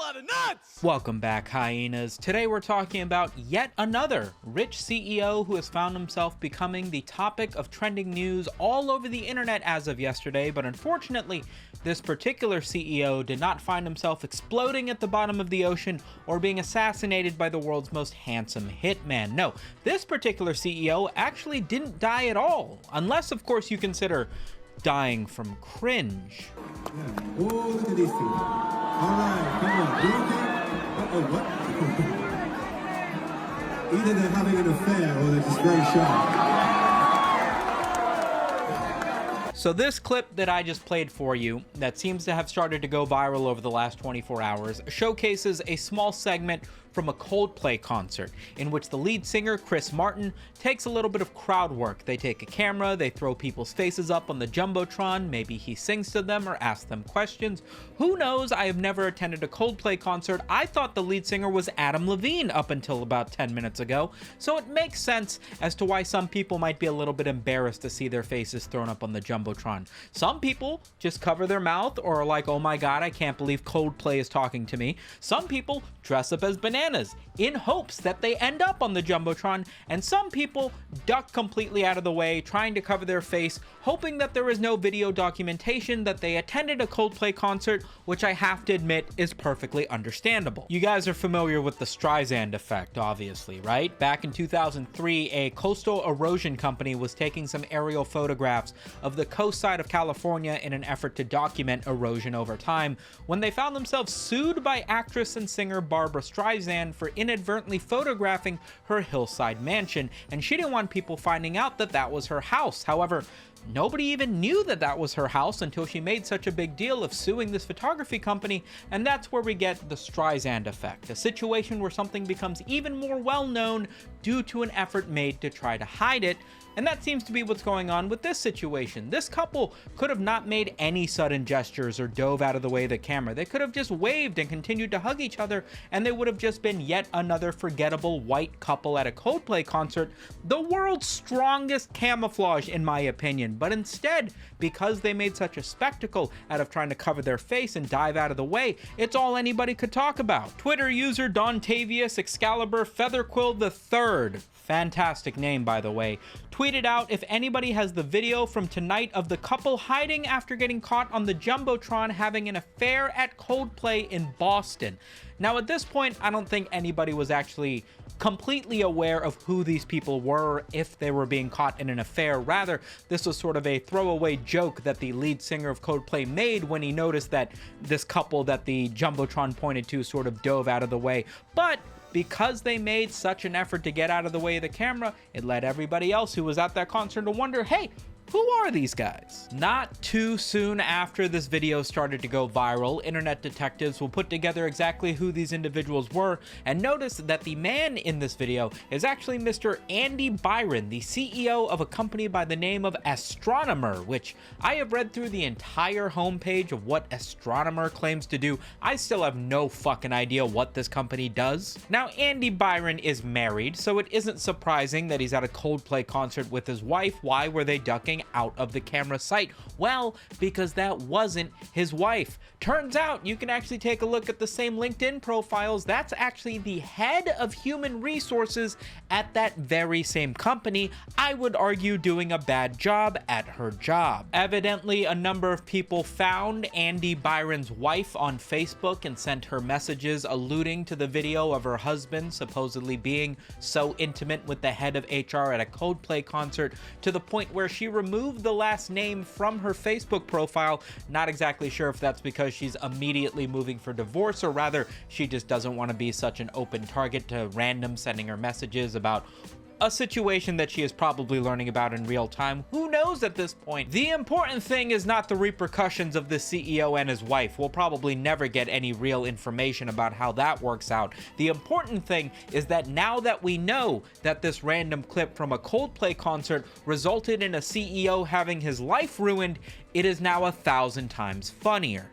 lot of nuts! Welcome back, hyenas. Today we're talking about yet another rich CEO who has found himself becoming the topic of trending news all over the internet as of yesterday, but unfortunately, this particular CEO did not find himself exploding at the bottom of the ocean or being assassinated by the world's most handsome hitman. No, this particular CEO actually didn't die at all, unless of course you consider dying from cringe. Yeah. Oh, look at these people. All right, come on. Do you think? What? Either they're having an affair or they're just very shy. So this clip that I just played for you, that seems to have started to go viral over the last 24 hours, showcases a small segment from a Coldplay concert in which the lead singer, Chris Martin, takes a little bit of crowd work. They take a camera, they throw people's faces up on the jumbotron, maybe he sings to them or asks them questions. Who knows? I have never attended a Coldplay concert. I thought the lead singer was Adam Levine up until about 10 minutes ago, so it makes sense as to why some people might be a little bit embarrassed to see their faces thrown up on the jumbotron. Some people just cover their mouth or are like, oh my god, I can't believe Coldplay is talking to me. Some people dress up as bananas in hopes that they end up on the jumbotron, and some people duck completely out of the way, trying to cover their face, hoping that there is no video documentation that they attended a Coldplay concert, which I have to admit is perfectly understandable. You guys are familiar with the Streisand effect, obviously, right? Back in 2003, a coastal erosion company was taking some aerial photographs of the coast side of California in an effort to document erosion over time, when they found themselves sued by actress and singer Barbra Streisand for inadvertently photographing her hillside mansion, and she didn't want people finding out that that was her house. However, nobody even knew that that was her house until she made such a big deal of suing this photography company, and that's where we get the Streisand effect, a situation where something becomes even more well-known due to an effort made to try to hide it. And that seems to be what's going on with this situation. This couple could have not made any sudden gestures or dove out of the way of the camera. They could have just waved and continued to hug each other, and they would have just been yet another forgettable white couple at a Coldplay concert, the world's strongest camouflage in my opinion. But instead, because they made such a spectacle out of trying to cover their face and dive out of the way, it's all anybody could talk about. Twitter user Dontavius Excalibur Featherquill III, fantastic name by the way, tweeted out if anybody has the video from tonight of the couple hiding after getting caught on the jumbotron having an affair at Coldplay in Boston. Now at this point, I don't think anybody was actually completely aware of who these people were if they were being caught in an affair. Rather, this was sort of a throwaway joke that the lead singer of Coldplay made when he noticed that this couple that the jumbotron pointed to sort of dove out of the way. But because they made such an effort to get out of the way of the camera, it led everybody else who was at that concert to wonder, hey, who are these guys? Not too soon after this video started to go viral, internet detectives will put together exactly who these individuals were and notice that the man in this video is actually Mr. Andy Byron, the CEO of a company by the name of Astronomer, which I have read through the entire homepage of what Astronomer claims to do. I still have no fucking idea what this company does. Now, Andy Byron is married, so it isn't surprising that he's at a Coldplay concert with his wife. Why were they ducking out of the camera sight? Well, because that wasn't his wife. Turns out you can actually take a look at the same LinkedIn profiles. That's actually the head of human resources at that very same company. I would argue doing a bad job at her job. Evidently, a number of people found Andy Byron's wife on Facebook and sent her messages alluding to the video of her husband supposedly being so intimate with the head of HR at a Coldplay concert, to the point where she removed the last name from her Facebook profile. Not exactly sure if that's because she's immediately moving for divorce, or rather she just doesn't want to be such an open target to random sending her messages about a situation that she is probably learning about in real time. Who knows at this point? The important thing is not the repercussions of the CEO and his wife. We'll probably never get any real information about how that works out. The important thing is that now that we know that this random clip from a Coldplay concert resulted in a CEO having his life ruined, it is now 1,000 times funnier.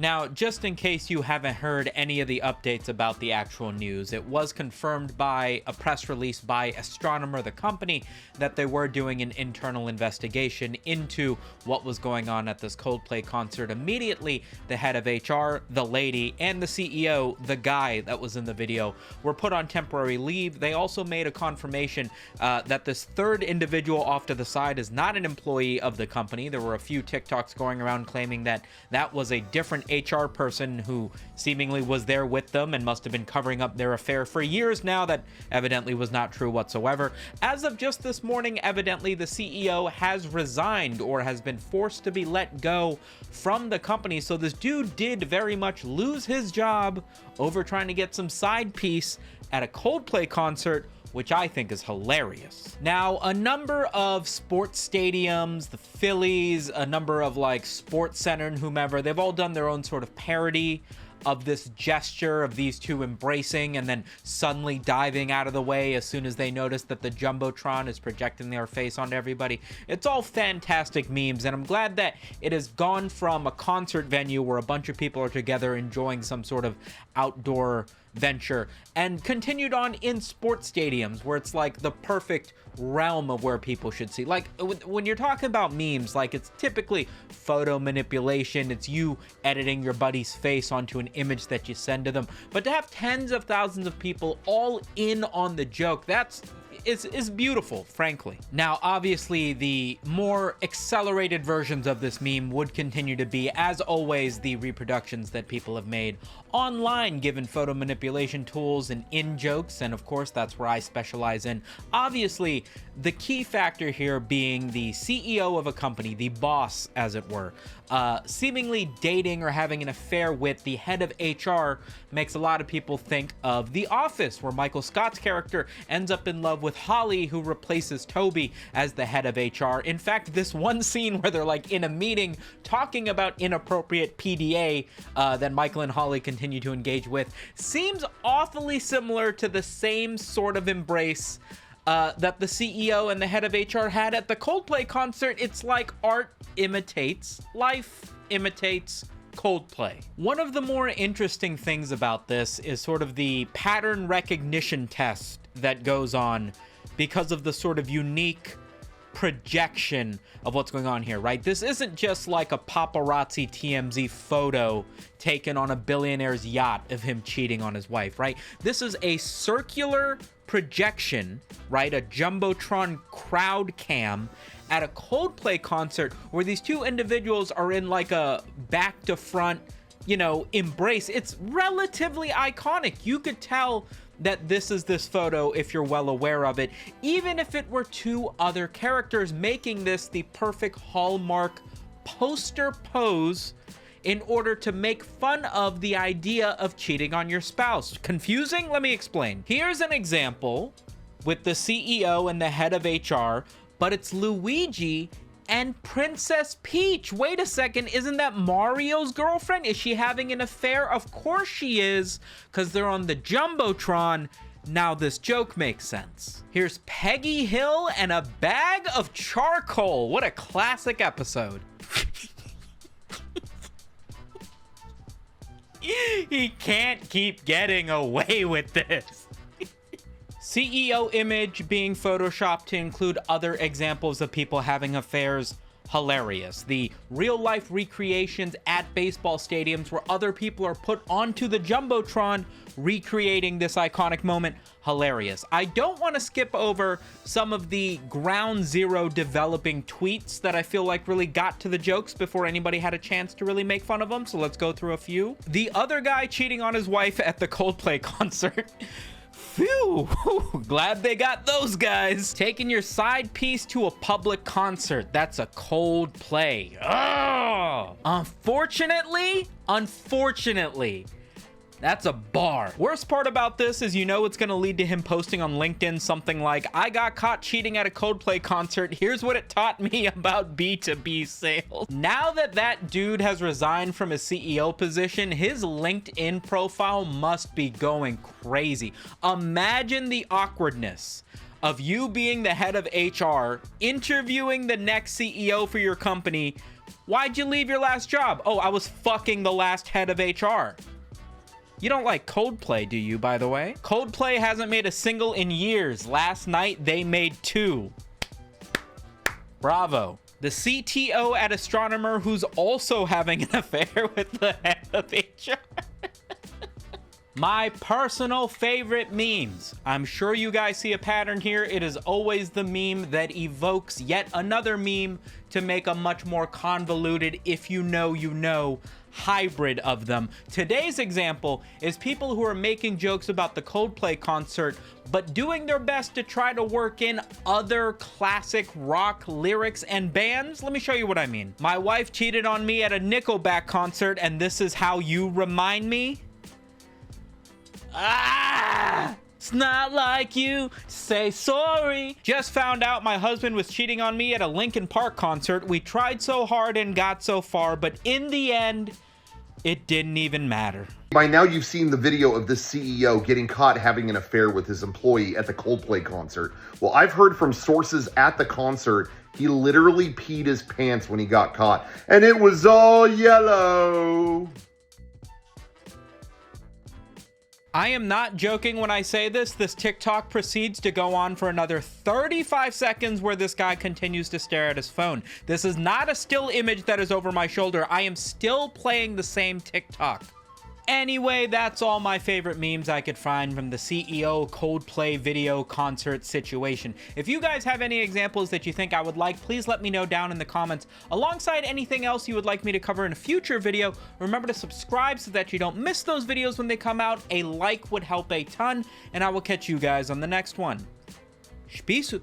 Now, just in case you haven't heard any of the updates about the actual news, it was confirmed by a press release by Astronomer, the company, that they were doing an internal investigation into what was going on at this Coldplay concert. Immediately, the head of HR, the lady, and the CEO, the guy that was in the video, were put on temporary leave. They also made a confirmation that this third individual off to the side is not an employee of the company. There were a few TikToks going around claiming that that was a different HR person who seemingly was there with them and must have been covering up their affair for years now. That evidently was not true whatsoever. As of just this morning, evidently the CEO has resigned or has been forced to be let go from the company. So this dude did very much lose his job over trying to get some side piece at a Coldplay concert, which I think is hilarious. Now, a number of sports stadiums, the Phillies, a number of like Sports Center and whomever, they've all done their own sort of parody of this gesture of these two embracing and then suddenly diving out of the way as soon as they notice that the jumbotron is projecting their face onto everybody. It's all fantastic memes, and I'm glad that it has gone from a concert venue where a bunch of people are together enjoying some sort of outdoor venture and continued on in sports stadiums where it's like the perfect realm of where people should see. Like when you're talking about memes, like it's typically photo manipulation, it's you editing your buddy's face onto an image that you send to them, but to have tens of thousands of people all in on the joke, is beautiful, frankly. Now, obviously, the more accelerated versions of this meme would continue to be, as always, the reproductions that people have made online, given photo manipulation tools and in-jokes, and of course, that's where I specialize in. Obviously, the key factor here being the CEO of a company, the boss, as it were, seemingly dating or having an affair with the head of HR makes a lot of people think of The Office, where Michael Scott's character ends up in love with Holly, who replaces Toby as the head of HR. In fact, this one scene where they're like in a meeting talking about inappropriate PDA that Michael and Holly continue to engage with seems awfully similar to the same sort of embrace that the CEO and the head of HR had at the Coldplay concert. It's like art imitates life, imitates Coldplay. One of the more interesting things about this is sort of the pattern recognition test that goes on because of the sort of unique projection of what's going on here, right? This isn't just like a paparazzi TMZ photo taken on a billionaire's yacht of him cheating on his wife, right? This is a circular projection, right? A jumbotron crowd cam at a Coldplay concert where these two individuals are in like a back to front, you know, embrace. It's relatively iconic. You could tell that this is this photo if you're well aware of it, even if it were two other characters, making this the perfect hallmark poster pose in order to make fun of the idea of cheating on your spouse. Confusing? Let me explain. Here's an example with the CEO and the head of HR, but it's Luigi and Princess Peach. Wait a second, isn't that Mario's girlfriend? Is she having an affair? Of course she is, because they're on the jumbotron. Now this joke makes sense. Here's Peggy Hill and a bag of charcoal. What a classic episode. He can't keep getting away with this. CEO image being photoshopped to include other examples of people having affairs. Hilarious. The real life recreations at baseball stadiums where other people are put onto the jumbotron recreating this iconic moment. Hilarious. I don't want to skip over some of the ground zero developing tweets that I feel like really got to the jokes before anybody had a chance to really make fun of them. So let's go through a few. The other guy cheating on his wife at the Coldplay concert. Phew, glad they got those guys. Taking your side piece to a public concert. That's a Coldplay. Oh, unfortunately, that's a bar. Worst part about this is, you know, it's gonna lead to him posting on LinkedIn something like, I got caught cheating at a Coldplay concert. Here's what it taught me about B2B sales. Now that that dude has resigned from his CEO position, his LinkedIn profile must be going crazy. Imagine the awkwardness of you being the head of HR, interviewing the next CEO for your company, Why'd you leave your last job? Oh, I was fucking the last head of HR. You don't like Coldplay, do you, by the way? Coldplay hasn't made a single in years. Last night, they made 2. Bravo. The CTO at Astronomer who's also having an affair with the head of HR. My personal favorite memes. I'm sure you guys see a pattern here. It is always the meme that evokes yet another meme to make a much more convoluted, if you know, hybrid of them. Today's example is people who are making jokes about the Coldplay concert, but doing their best to try to work in other classic rock lyrics and bands. Let me show you what I mean. My wife cheated on me at a Nickelback concert, and this is how you remind me? Ah! It's not like you to say sorry. Just found out my husband was cheating on me at a Linkin Park concert. We tried so hard and got so far, but in the end, it didn't even matter. By now you've seen the video of this CEO getting caught having an affair with his employee at the Coldplay concert. Well, I've heard from sources at the concert, he literally peed his pants when he got caught, and it was all yellow. I am not joking when I say this. This TikTok proceeds to go on for another 35 seconds where this guy continues to stare at his phone. This is not a still image that is over my shoulder. I am still playing the same TikTok. Anyway, that's all my favorite memes I could find from the CEO Coldplay video concert situation. If you guys have any examples that you think I would like, please let me know down in the comments. Alongside anything else you would like me to cover in a future video, remember to subscribe so that you don't miss those videos when they come out. A like would help a ton, and I will catch you guys on the next one. Peace.